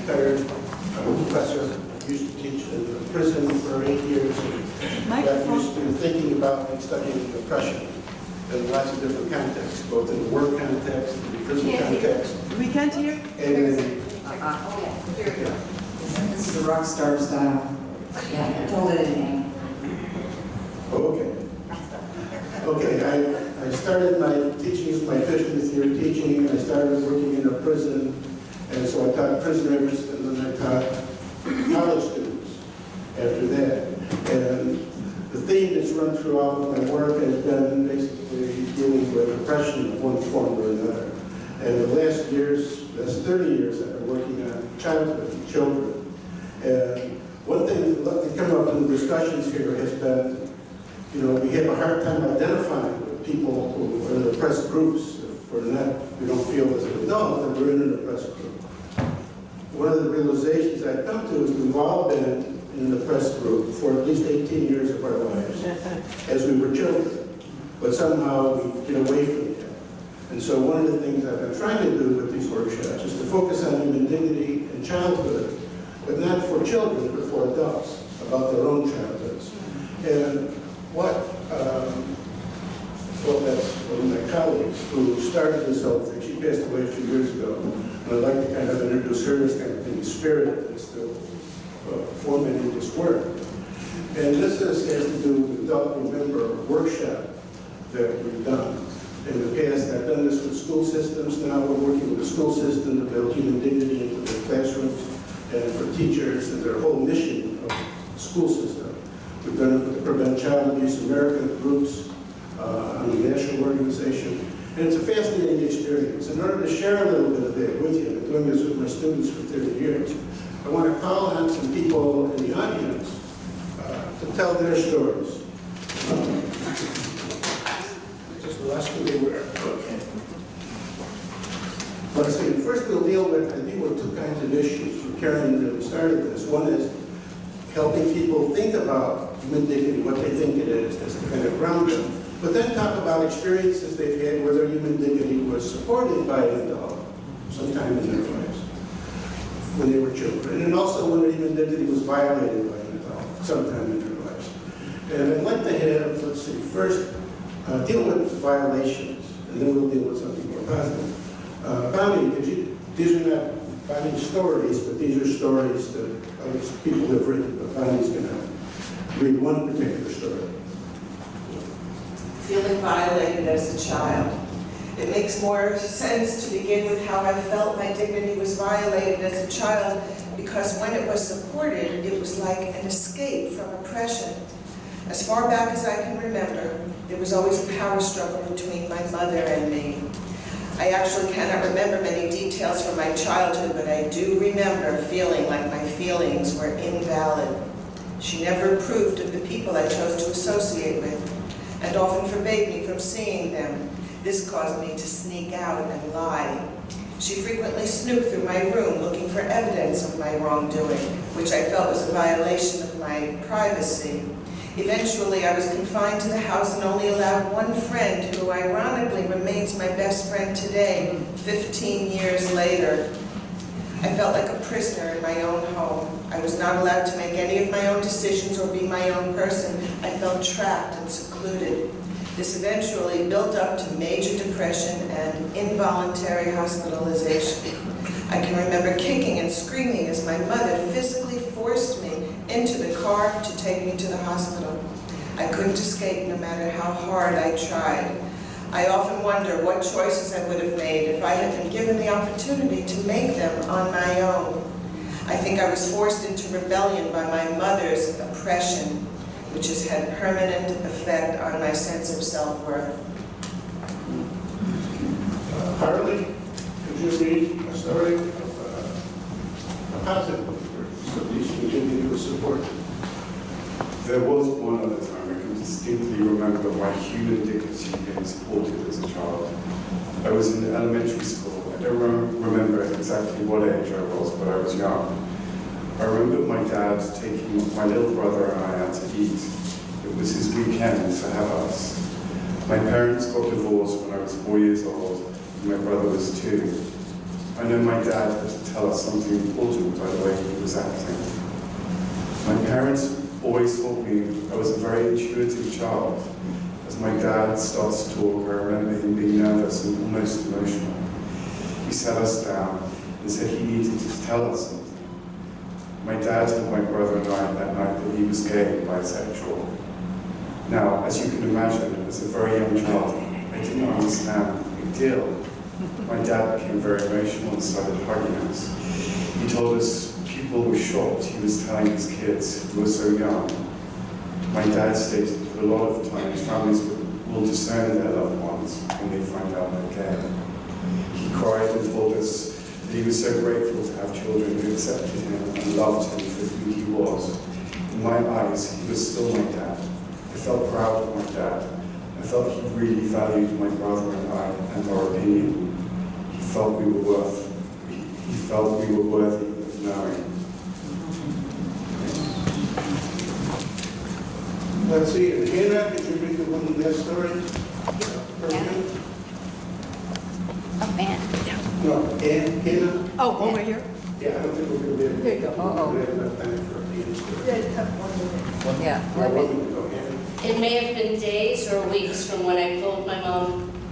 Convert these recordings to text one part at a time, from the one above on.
retired. I'm a professor. I used to teach in a prison for 8 years. I got used to thinking about and studying depression in lots of different contexts, both in the work context, in the prison context. We can't hear? And in, This is a rock star style. Yeah, I told it in name. okay. Okay, I started my teaching, this is my 50th year teaching. I started working in a prison, and so I taught prisoners, and then I taught college students after that. And the theme that's run throughout my work has been basically dealing with depression of one form or another. And the last 30 years, I've been working on childhood and children. And one thing that came up in the discussions here has been, you know, we have a hard time identifying with people who are in oppressed groups. If we're not, we don't feel as an adult that we're in an oppressed group. One of the realizations I've come to is we've all been in an oppressed group for at least 18 years of our lives as we were children. But somehow we get away from that. And so one of the things I've been trying to do with these workshops is to focus on human dignity and childhood, but not for children, but for adults, about their own childhoods. And well, that's one of my colleagues who started this whole thing. She passed away a few years ago. And I'd like to kind of introduce her as kind of the spirit that's still fomenting this work. And this has to do with the Adult Remember workshop that we've done. In the past, I've done this with school systems. Now we're working with the school system to build human dignity into their classrooms and for teachers and their whole mission of the school system. We've done it with the Prevent Child Abuse America groups, on the national organization. And it's a fascinating experience. In order to share a little bit of that with you, I've been doing this with my students for 30 years. I want to call on some people in the audience to tell their stories. Just lost who they were. Okay. But I say, first we'll deal with two kinds of issues. Karen really started this. One is helping people think about human dignity, what they think it is, as to kind of ground them. But then talk about experiences they've had where their human dignity was supported by an adult sometime in their lives, when they were children. And also when their human dignity was violated by an adult sometime in their lives. And I'd like to have, let's see, first deal with violations, and then we'll deal with something more positive. Bonnie, these are not Bonnie's stories, but these are stories that other people have written, but Bonnie's going to read one particular story. Feeling violated as a child. It makes more sense to begin with how I felt my dignity was violated as a child, because when it was supported, it was like an escape from oppression. As far back as I can remember, there was always a power struggle between my mother and me. I actually cannot remember many details from my childhood, but I do remember feeling like my feelings were invalid. She never approved of the people I chose to associate with, and often forbade me from seeing them. This caused me to sneak out and lie. She frequently snooped through my room looking for evidence of my wrongdoing, which I felt was a violation of my privacy. Eventually, I was confined to the house and only allowed one friend, who ironically remains my best friend today, 15 years later. I felt like a prisoner in my own home. I was not allowed to make any of my own decisions or be my own person. I felt trapped and secluded. This eventually built up to major depression and involuntary hospitalization. I can remember kicking and screaming as my mother physically forced me into the car to take me to the hospital. I couldn't escape no matter how hard I tried. I often wonder what choices I would have made if I had been given the opportunity to make them on my own. I think I was forced into rebellion by my mother's oppression, which has had permanent effect on my sense of self-worth. Harley, could you read a story of a positive so these continue to support? There was one other time I can distinctly remember my human dignity being supported as a child. I was in elementary school. I don't remember exactly what age I was, but I was young. I remember my dad taking my little brother and I out to eat. It was his weekend to have us. My parents got divorced when I was 4 years old, and my brother was 2. I know my dad had to tell us something important by the way he was acting. My parents always told me I was a very intuitive child. As my dad started to talk, I remember him being nervous and almost emotional. He sat us down and said he needed to tell us something. My dad told my brother and I that night that he was gay and bisexual. Now, as you can imagine, as a very young child, I didn't understand the big deal. My dad became very emotional and started hugging us. He told us people were shocked he was telling his kids who were so young. My dad stated that a lot of times families will disown their loved ones when they find out they're gay. He cried and told us that he was so grateful to have children who accepted him and loved him for who he was. In my eyes, he was still my dad. I felt proud of my dad. I felt he really valued my brother and I and our opinion. He felt we were worthy of knowing. Let's see, and Hannah, could you read the one last story? Oh, man. No, and Hannah? Oh, over here? Yeah, I don't think we're going to be able to. There you go. We have enough time for Hannah's story. Yeah, 1 minute. Yeah. All right, 1 minute, go ahead. It may have been days or weeks from when I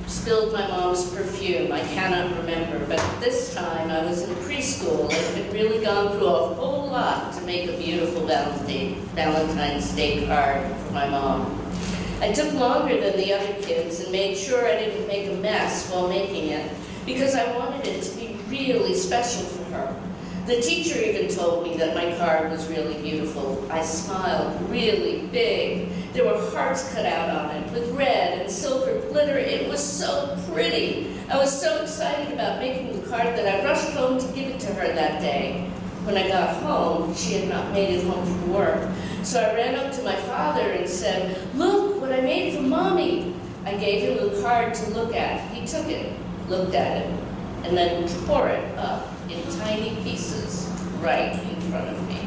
spilled my mom's perfume. I cannot remember, but this time I was in preschool and had really gone through a whole lot to make a beautiful Valentine's Day card for my mom. I took longer than the other kids and made sure I didn't make a mess while making it, because I wanted it to be really special for her. The teacher even told me that my card was really beautiful. I smiled really big. There were hearts cut out on it with red and silver glitter. It was so pretty. I was so excited about making the card that I rushed home to give it to her that day. When I got home, she had not made it home from work. So I ran up to my father and said, "Look what I made for Mommy." I gave him the card to look at. He took it, looked at it, and then tore it up in tiny pieces right in front of me.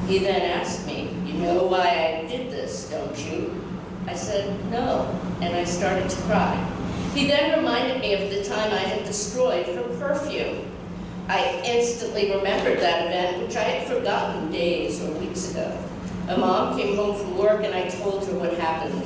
He then asked me, "You know why I did this, don't you?" I said, "No," and I started to cry. He then reminded me of the time I had destroyed her perfume. I instantly remembered that event, which I had forgotten days or weeks ago. My mom came home from work and I told her what happened.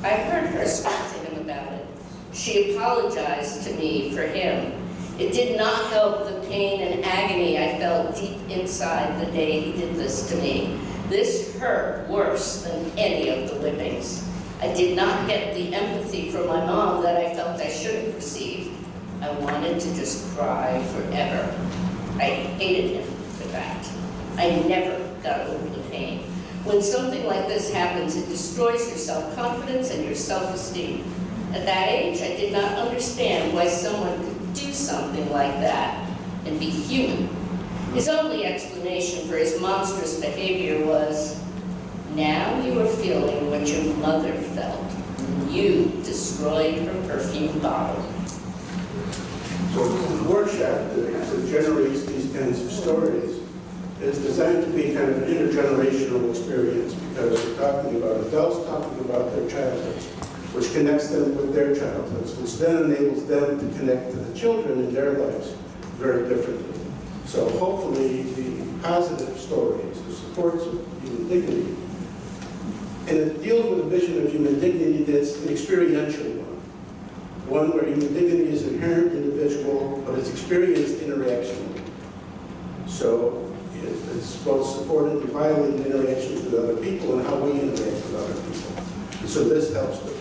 I heard her speak to him about it. She apologized to me for him. It did not help the pain and agony I felt deep inside the day he did this to me. This hurt worse than any of the whippings. I did not get the empathy from my mom that I felt I should have received. I wanted to just cry forever. I hated him for that. I never got over the pain. When something like this happens, it destroys your self-confidence and your self-esteem. At that age, I did not understand why someone could do something like that and be human. His only explanation for his monstrous behavior was, "Now you are feeling what your mother felt when you destroyed her perfume bottle." So the workshop that generates these kinds of stories is designed to be kind of an intergenerational experience, because we're talking about adults talking about their childhoods, which connects them with their childhoods, which then enables them to connect to the children in their lives very differently. So hopefully the positive stories, the supports of human dignity, and it deals with a vision of human dignity that's an experiential one where human dignity is inherent, individual, but it's experienced interactionally. So it's both supported and violated interactions with other people and how we interact with other people. And so this helps with